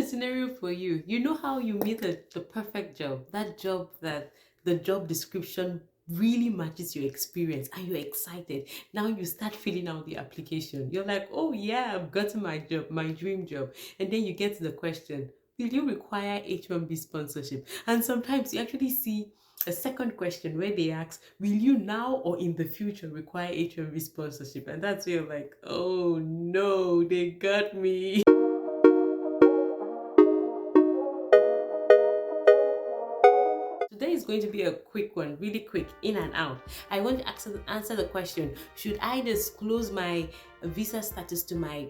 scenario for you. You know how you meet the perfect job, that job that the job description really matches your experience and you're excited. Now you start filling out the application. You're like, oh yeah, I've gotten my job, my dream job. And then you get to the question, will you require H-1B sponsorship? And sometimes you actually see a second question where they ask, will you now or in the future require H-1B sponsorship? And that's where you're like, oh no, they got me. Today is going to be a quick one, really quick, in and out. I want to answer the question, should I disclose my visa status to my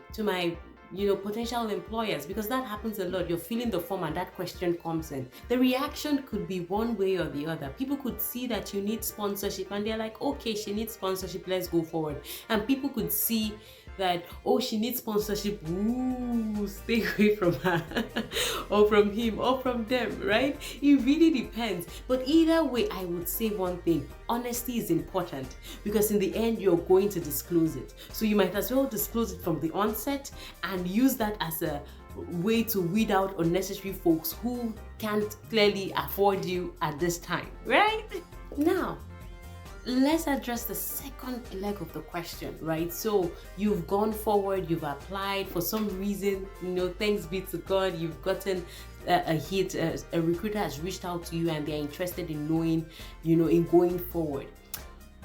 potential employers? Because that happens a lot. You're filling the form and that question comes in. The reaction could be one way or the other. People could see that you need sponsorship and they're like, okay, she needs sponsorship, let's go forward. And people could see that, oh, she needs sponsorship, ooh, stay away from her or from him or from them, right? It really depends. But either way, I would say one thing, honesty is important, because in the end you're going to disclose it. So you might as well disclose it from the onset and use that as a way to weed out unnecessary folks who can't clearly afford you at this time, right? Now, let's address the second leg of the question, right? So you've gone forward, you've applied for some reason, thanks be to God, you've gotten a hit, a recruiter has reached out to you and they're interested in knowing, in going forward.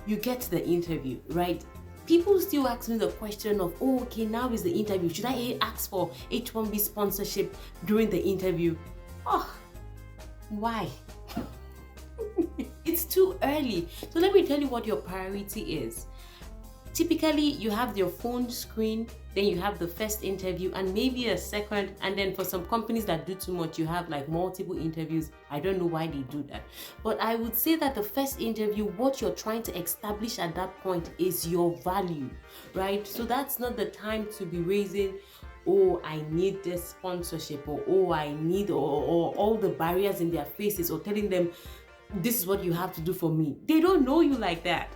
You get to the interview, right? People still ask me the question of, oh, okay, now is the interview. Should I ask for H-1B sponsorship during the interview? Oh, why? It's too early. So let me tell you what your priority is. Typically, you have your phone screen, then you have the first interview and maybe a second, and then for some companies that do too much, you have like multiple interviews. I don't know why they do that. But I would say that the first interview, what you're trying to establish at that point is your value, right? So that's not the time to be raising, oh, I need this sponsorship, or oh, I need, or all the barriers in their faces, or telling them, this is what you have to do for me. They don't know you like that.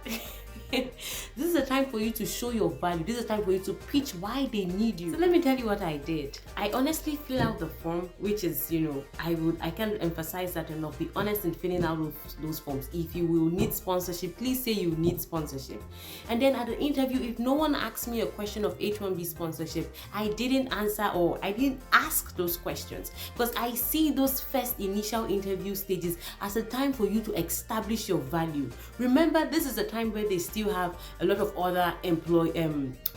This is a time for you to show your value. This is a time for you to pitch why they need you. So let me tell you what I did. I honestly fill out the form, which is, I can't emphasize that enough. Be honest in filling out those forms. If you will need sponsorship, please say you need sponsorship. And then at the interview, if no one asks me a question of H-1B sponsorship, I didn't answer or I didn't ask those questions, because I see those first initial interview stages as a time for you to establish your value. Remember, this is a time where they still have a lot of other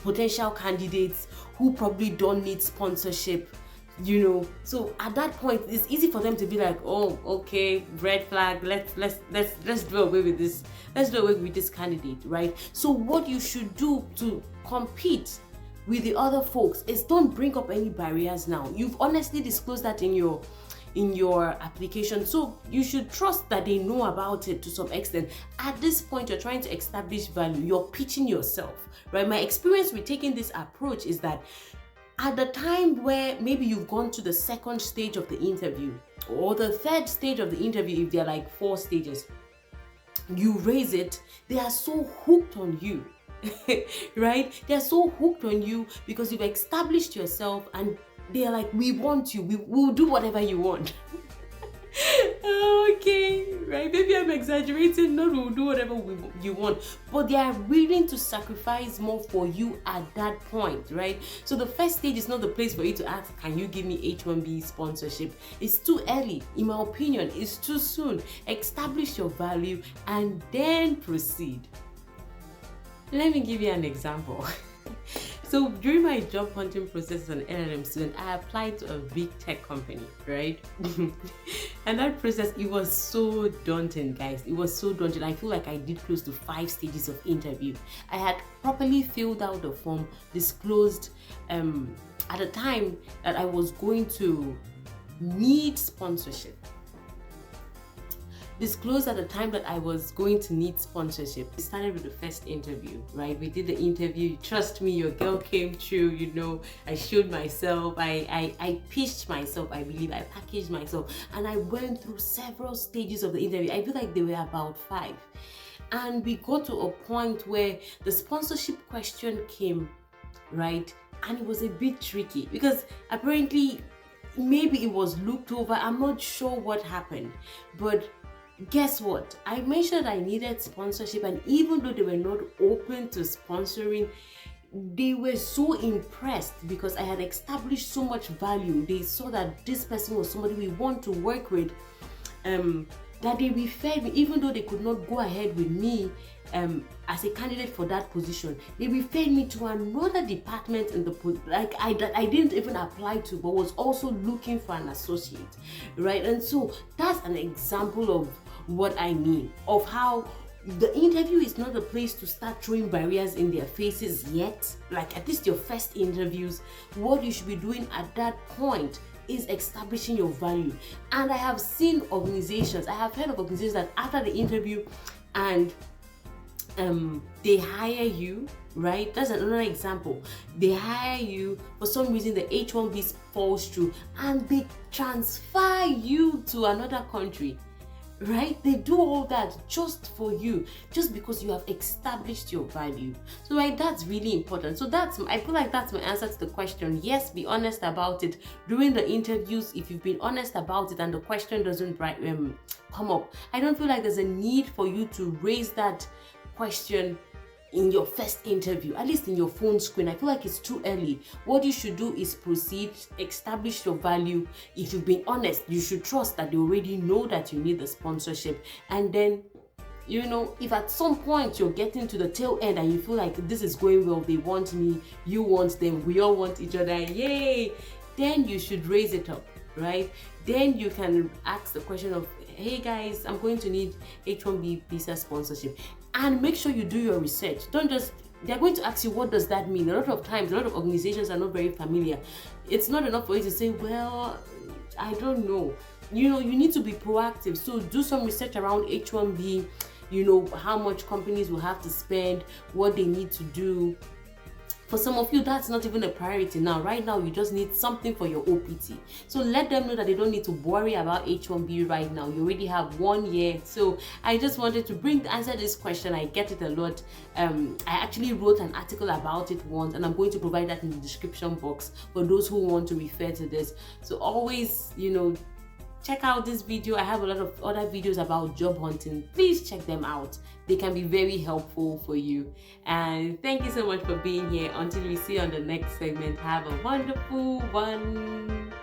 potential candidates who probably don't need sponsorship, so at that point it's easy for them to be like, oh, okay, red flag, let's do away with this, let's do away with this candidate, right? So what you should do to compete with the other folks is don't bring up any barriers now. You've honestly disclosed that in your application, so you should trust that they know about it to some extent. At this point, you're trying to establish value, you're pitching yourself, right? My experience with taking this approach is that at the time where maybe you've gone to the second stage of the interview or the third stage of the interview, if there are like 4 stages, you raise it, they are so hooked on you. Right? They're so hooked on you because you've established yourself and they're like, we want you, we'll do whatever you want. Okay, right? Maybe I'm exaggerating. No, we'll do whatever you want, but they are willing to sacrifice more for you at that point, right? So the first stage is not the place for you to ask, can you give me H-1B sponsorship? It's too early, in my opinion. It's too soon. Establish your value and then proceed. Let me give you an example. So during my job hunting process as an LLM student, I applied to a big tech company, right? And that process, it was so daunting, guys. It was so daunting. I feel like I did close to 5 stages of interview. I had properly filled out the form, disclosed at the time that I was going to need sponsorship. Disclosed at the time that I was going to need sponsorship. We started with the first interview, right? We did the interview. Trust me, your girl came through, I showed myself, I pitched myself, I believe, I packaged myself, and I went through several stages of the interview. I feel like there were about 5. And we got to a point where the sponsorship question came, right? And it was a bit tricky because apparently maybe it was looked over. I'm not sure what happened, but guess what? I mentioned I needed sponsorship, and even though they were not open to sponsoring, they were so impressed because I had established so much value. They saw that this person was somebody we want to work with, that they referred me, even though they could not go ahead with me as a candidate for that position. They referred me to another department in the I didn't even apply to, but was also looking for an associate, right? And so that's an example of what I mean, of how the interview is not a place to start throwing barriers in their faces yet. Like, at least your first interviews, what you should be doing at that point is establishing your value. And I have seen organizations, I have heard of organizations that after the interview and they hire you, right? That's another example. They hire you, for some reason the H-1B falls through, and they transfer you to another country, right? They do all that just for you, just because you have established your value. So, right, that's really important. So I feel like that's my answer to the question. Yes, be honest about it during the interviews. If you've been honest about it and the question doesn't come up, I don't feel like there's a need for you to raise that question in your first interview, at least in your phone screen. I feel like it's too early. What you should do is proceed, establish your value. If you've been honest, you should trust that they already know that you need the sponsorship. And then, if at some point you're getting to the tail end and you feel like this is going well, they want me, you want them, we all want each other, yay, then you should raise it up, right? Then you can ask the question of, hey guys, I'm going to need H-1B visa sponsorship. And make sure you do your research. They're going to ask you, what does that mean? A lot of times, a lot of organizations are not very familiar. It's not enough for you to say, well, I don't know. You need to be proactive. So do some research around H-1B, how much companies will have to spend, what they need to do. For some of you, that's not even a priority now. Right now, you just need something for your OPT. So let them know that they don't need to worry about H-1B right now. You already have 1 year. So I just wanted to answer this question. I get it a lot. I actually wrote an article about it once, and I'm going to provide that in the description box for those who want to refer to this. So always, check out this video. I have a lot of other videos about job hunting. Please check them out. They can be very helpful for you. And thank you so much for being here. Until we see you on the next segment, have a wonderful one.